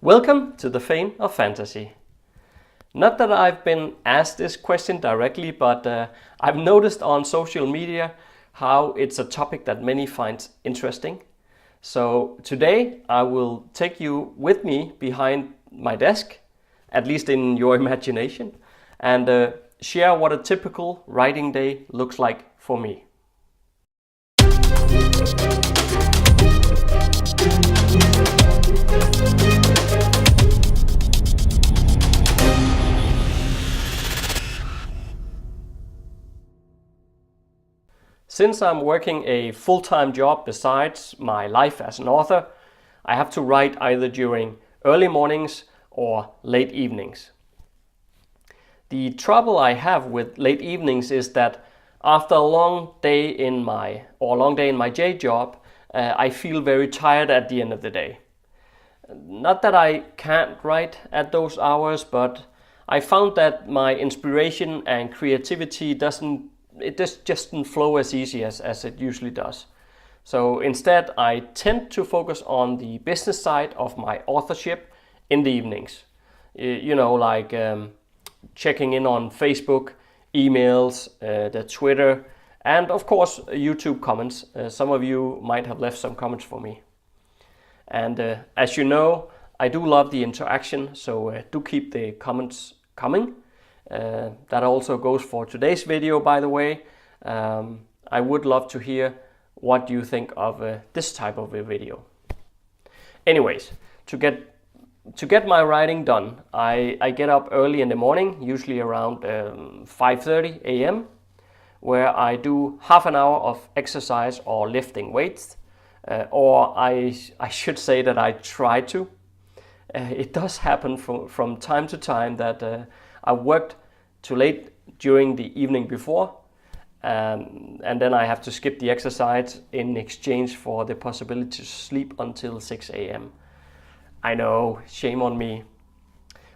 Welcome to the Fame of Fantasy. Not that I've been asked this question directly, but I've noticed on social media how it's a topic that many find interesting. So today I will take you with me behind my desk, at least in your imagination, and share what a typical writing day looks like for me. Since I'm working a full-time job besides my life as an author, I have to write either during early mornings or late evenings. The trouble I have with late evenings is that after a long day in my day job, I feel very tired at the end of the day. Not that I can't write at those hours, but I found that my inspiration and creativity doesn't flow as easy as it usually does. So instead, I tend to focus on the business side of my authorship in the evenings. Like checking in on Facebook, emails, the Twitter, and of course YouTube comments. Some of you might have left some comments for me. And as you know, I do love the interaction, so do keep the comments coming. That also goes for today's video, by the way. I would love to hear what you think of this type of a video. Anyways, to get my writing done, I get up early in the morning, usually around 5:30 a.m., where I do half an hour of exercise or lifting weights, or I should say that I try to. It does happen from time to time that I worked too late during the evening before, and then I have to skip the exercise in exchange for the possibility to sleep until 6 a.m. I know, shame on me.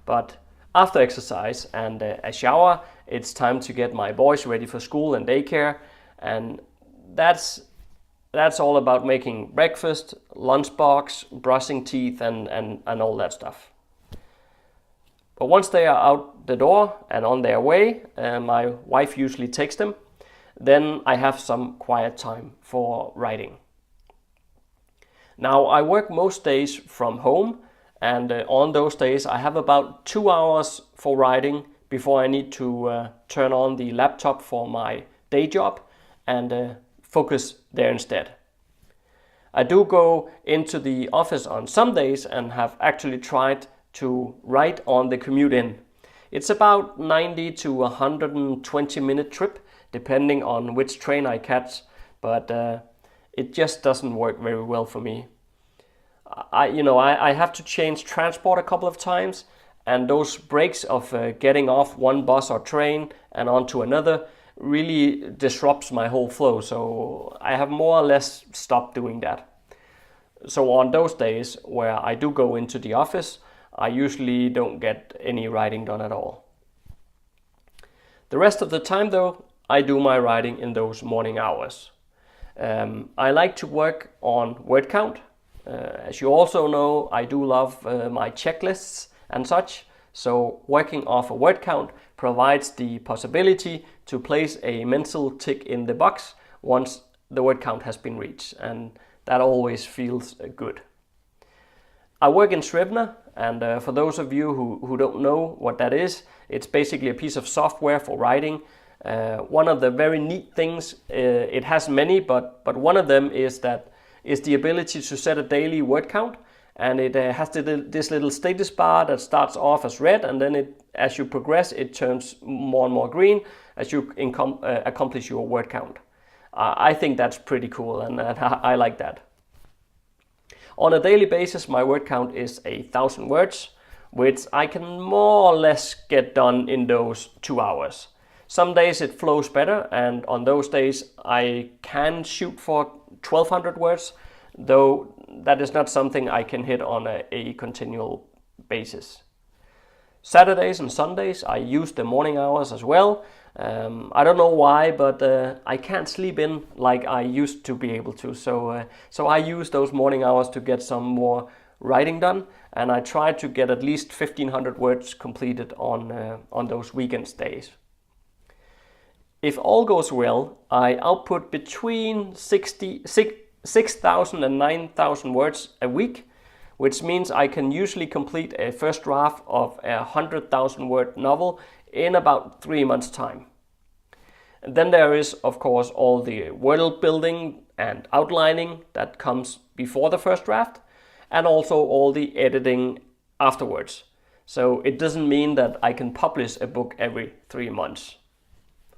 But after exercise and a shower, it's time to get my boys ready for school and daycare, and that's all about making breakfast, lunchbox, brushing teeth, and all that stuff. But once they are out the door and on their way, my wife usually takes them, then I have some quiet time for writing. Now, I work most days from home, and on those days I have about 2 hours for writing before I need to turn on the laptop for my day job and focus there instead. I do go into the office on some days and have actually tried to write on the commute in. It's about 90 to 120 minute trip, depending on which train I catch, but it just doesn't work very well for me. I have to change transport a couple of times, and those breaks of getting off one bus or train and onto another really disrupts my whole flow, so I have more or less stopped doing that. So on those days where I do go into the office, I usually don't get any writing done at all. The rest of the time though, I do my writing in those morning hours. I like to work on word count. As you also know, I do love my checklists and such, so working off a word count provides the possibility to place a mental tick in the box once the word count has been reached, and that always feels good. I work in Scrivener, and for those of you who don't know what that is, it's basically a piece of software for writing. One of the very neat things, it has many, but one of them is the ability to set a daily word count, and it has this little status bar that starts off as red, and then as you progress it turns more and more green as you accomplish your word count. I think that's pretty cool, and I like that. On a daily basis, my word count is 1,000 words, which I can more or less get done in those 2 hours. Some days it flows better, and on those days I can shoot for 1,200 words, though that is not something I can hit on a continual basis. Saturdays and Sundays I use the morning hours as well. I don't know why, but I can't sleep in like I used to be able to. So I use those morning hours to get some more writing done, and I try to get at least 1,500 words completed on those weekend days. If all goes well, I output between 6,000 and 9,000 words a week, which means I can usually complete a first draft of a 100,000 word novel in about 3 months' time. And then there is, of course, all the world building and outlining that comes before the first draft, and also all the editing afterwards. So it doesn't mean that I can publish a book every 3 months.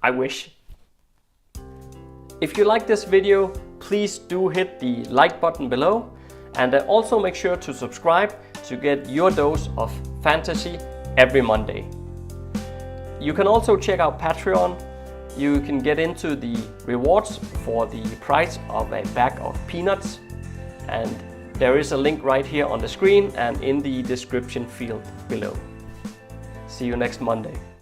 I wish. If you like this video, please do hit the like button below, and also make sure to subscribe to get your dose of fantasy every Monday. You can also check out Patreon. You can get into the rewards for the price of a bag of peanuts, and there is a link right here on the screen and in the description field below. See you next Monday.